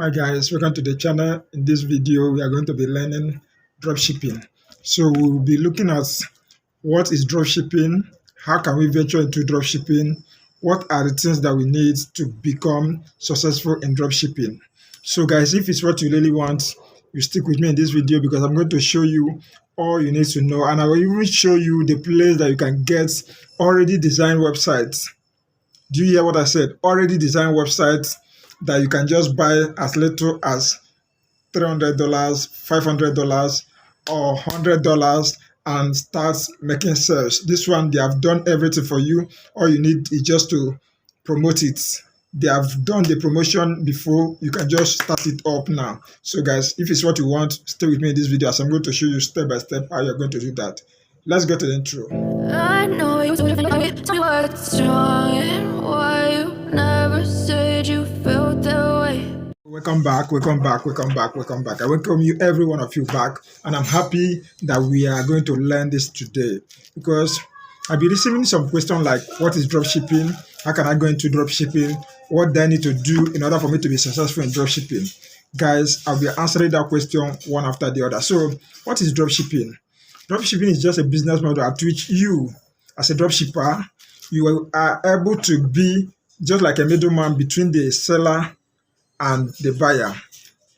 Hi guys, welcome to the channel. In this video, we are going to be learning dropshipping. So we'll be looking at what is dropshipping, how can we venture into dropshipping, what are the things that we need to become successful in dropshipping. So guys, if it's what you really want, you stick with me in this video because I'm going to show you all you need to know, and I will even show you the place that you can get already designed websites. Do you hear what I said? Already designed websites that you can just buy as little as $300, $500, or $100 and start making sales. This one, they have done everything for you. All you need is just to promote it. They have done the promotion before. You can just start it up now. So guys, if it's what you want, stay with me in this video as I'm going to show you step by step how you're going to do that. Let's go to the intro. I know you tell me what's wrong and why you never said you felt that way. Welcome back. I welcome you, every one of you, back, and I'm happy that we are going to learn this today because I've been receiving some questions like, what is dropshipping? How can I go into dropshipping? What do I need to do in order for me to be successful in dropshipping? Guys, I'll be answering that question one after the other. So, what is dropshipping? Dropshipping is just a business model at which you, as a dropshipper, you are able to be just like a middleman between the seller and the buyer.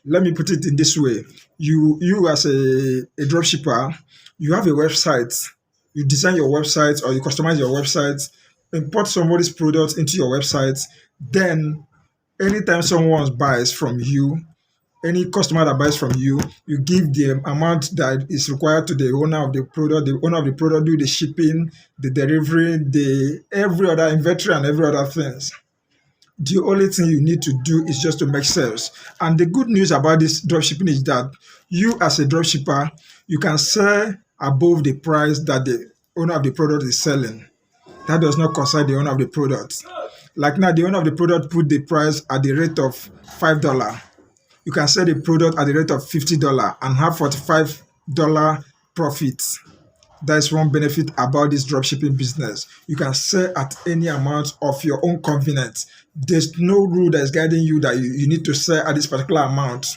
Let me put it in this way. You as a dropshipper, you have a website. You design your website or you customize your website, import somebody's product into your website. Then anytime someone buys from you, any customer that buys from you, you give the amount that is required to the owner of the product. The owner of the product do the shipping, the delivery, the every other inventory and every other things. The only thing you need to do is just to make sales. And the good news about this dropshipping is that you as a dropshipper, you can sell above the price that the owner of the product is selling. That does not concern the owner of the product. Like now, the owner of the product put the price at the rate of $5. You can sell the product at the rate of $50 and have $45 profit. That is one benefit about this dropshipping business. You can sell at any amount of your own convenience. There's no rule that is guiding you that you need to sell at this particular amount.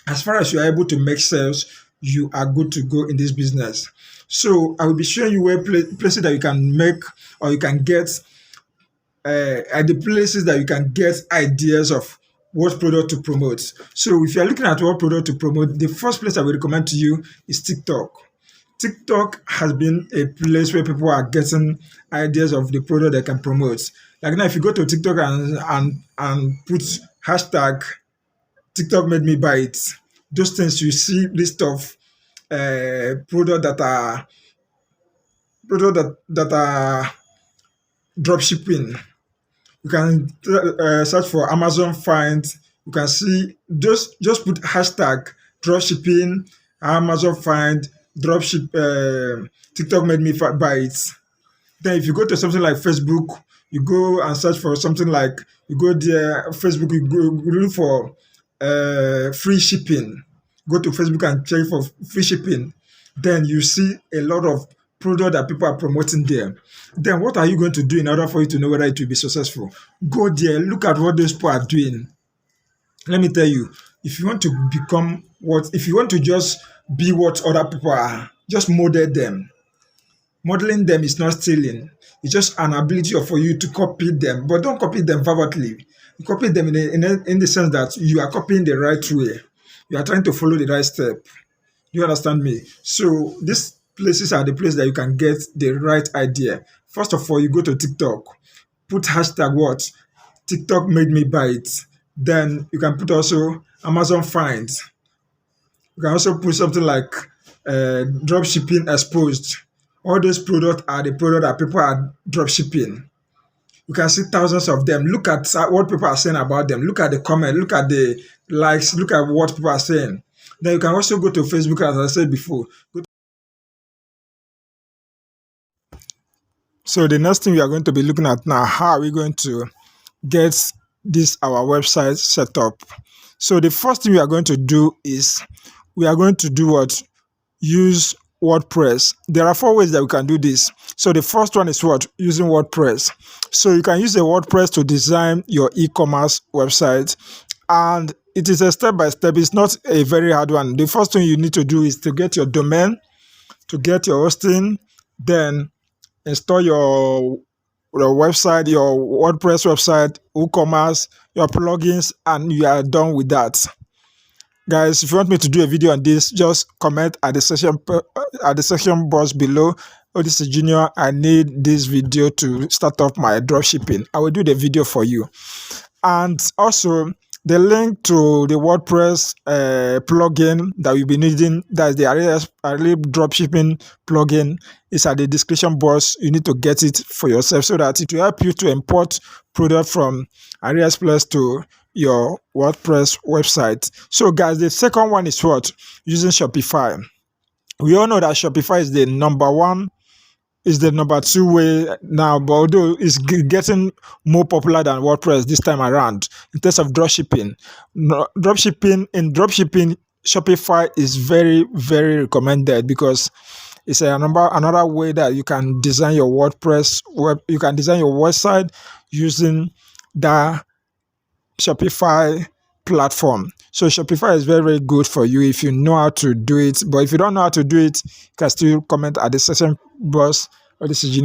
As far as you are able to make sales, you are good to go in this business. So I will be showing you where places that you can make or you can get at the places that you can get ideas of what product to promote. So if you're looking at what product to promote, the first place I will recommend to you is TikTok. TikTok has been a place where people are getting ideas of the product they can promote. Like now, if you go to TikTok and put hashtag TikTok made me buy it, those things you see list of product that are drop shipping. You can search for Amazon find. You can see just put hashtag dropshipping, Amazon find, dropship, TikTok made me buy it. Then if you go to something like Facebook, you go and search for something like, you go there, Facebook, you look for free shipping. Go to Facebook and check for free shipping. Then you see a lot of product that people are promoting there. Then what are you going to do in order for you to know whether it will be successful? Go there, look at what those people are doing. Let me tell you, if you want to become if you want to just be what other people are, just model them. Modeling them is not stealing. It's just an ability for you to copy them, but don't copy them verbatimly. You copy them in the sense that you are copying the right way. You are trying to follow the right step. You understand me? So these places are the places that you can get the right idea. First of all, you go to TikTok, put hashtag what? TikTok made me buy it. Then you can put also Amazon finds. You can also put something like drop shipping exposed. All those products are the product that people are drop shipping. You can see thousands of them. Look at what people are saying about them. Look at the comment. Look at the likes. Look at what people are saying. Then you can also go to Facebook, as I said before. So the next thing we are going to be looking at now, how are we going to get this our website set up? So the first thing we are going to do is we are going to do what? Use WordPress. There are 4 ways that we can do this. So the first one is what? Using WordPress. So you can use a WordPress to design your e-commerce website, and it is a step by step. It's not a very hard one. The first thing you need to do is to get your domain, to get your hosting, then install your website, your WordPress website, WooCommerce, your plugins, and you are done with that. Guys, if you want me to do a video on this, just comment at the section box below. Oh, this is Junior. I need this video to start off my dropshipping. I will do the video for you. And also, the link to the WordPress plugin that you'll be needing, that's the Array Dropshipping plugin, is at the description box. You need to get it for yourself so that it will help you to import product from Array Express to your WordPress website. So guys, the second one is what? Using Shopify. We all know that Shopify is the number two way now, but although it's getting more popular than WordPress this time around in terms of dropshipping. Dropshipping, Shopify is very, very recommended because it's another way that you can design your you can design your website using the Shopify platform. So Shopify is very, very good for you if you know how to do it. But if you don't know how to do it, you can still comment at the section box. Oh, this is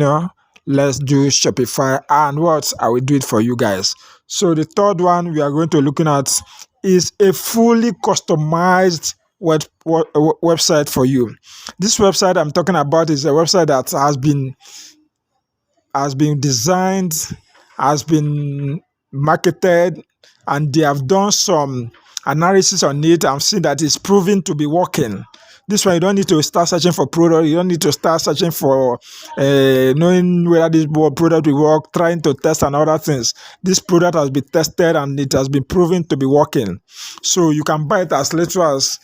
let's do Shopify, and what I will do it for you guys. So the third one we are going to looking at is a fully customized website for you. This website I'm talking about is a website that has been designed, has been marketed, and they have done some analysis on it and seen that it's proven to be working. This one, you don't need to start searching for product. You don't need to start searching for knowing whether this product will work, trying to test and other things. This product has been tested and it has been proven to be working. So you can buy it as little as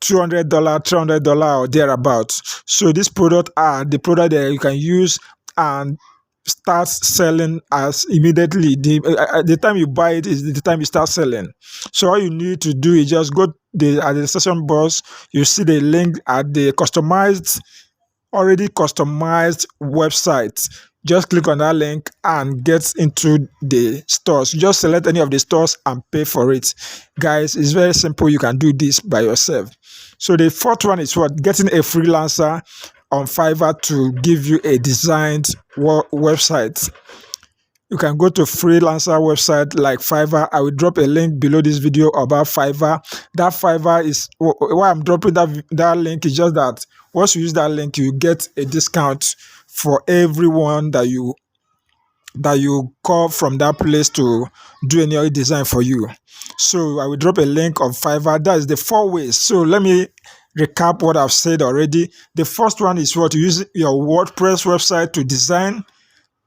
$200, $300 or thereabouts. So this product are the product that you can use and start selling as immediately. The time you buy it is the time you start selling. So all you need to do is just go at the session box. You see the link at the already customized website. Just click on that link and get into the stores. Just select any of the stores and pay for it. Guys, it's very simple. You can do this by yourself. So the fourth one is what? Getting a freelancer on Fiverr to give you a designed website. You can go to freelancer website like Fiverr. I will drop a link below this video about Fiverr. That Fiverr is why I'm dropping that link is just that once you use that link, you get a discount for everyone that you call from that place to do any design for you. So I will drop a link of Fiverr. That is the 4 ways. So let me recap what I've said already. The first one is what? Use your WordPress website to design.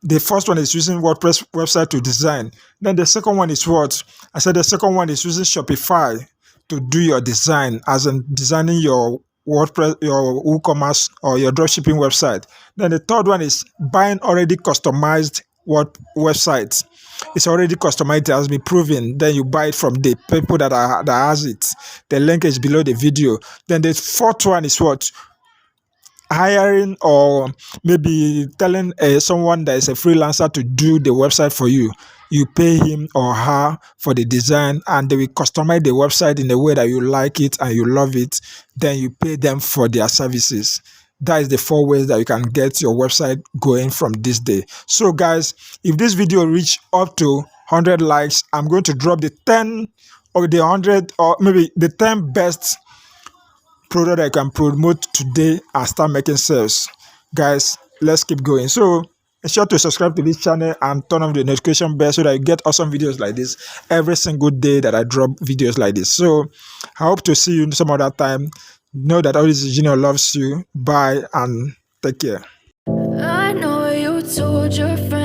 The first one is using WordPress website to design. Then the second one is what? I said the second one is using Shopify to do your design, as in designing your WordPress, your WooCommerce or your dropshipping website. Then the third one is buying already customized websites. It's already customized, it has been proven. Then you buy it from the people that has it. The link is below the video. Then the fourth one is what? Hiring or maybe telling someone that is a freelancer to do the website for you. You pay him or her for the design and they will customize the website in the way that you like it and you love it. Then you pay them for their services. That is the 4 ways that you can get your website going from this day. So guys, if this video reach up to 100 likes, I'm going to drop the 10 or the 100 or maybe the 10 best product I can promote today and start making sales. Guys, let's keep going. So make sure to subscribe to this channel and turn on the notification bell so that you get awesome videos like this every single day that I drop videos like this. So I hope to see you some other time. Know that all this Junior loves you. Bye and take care. I know you told your friends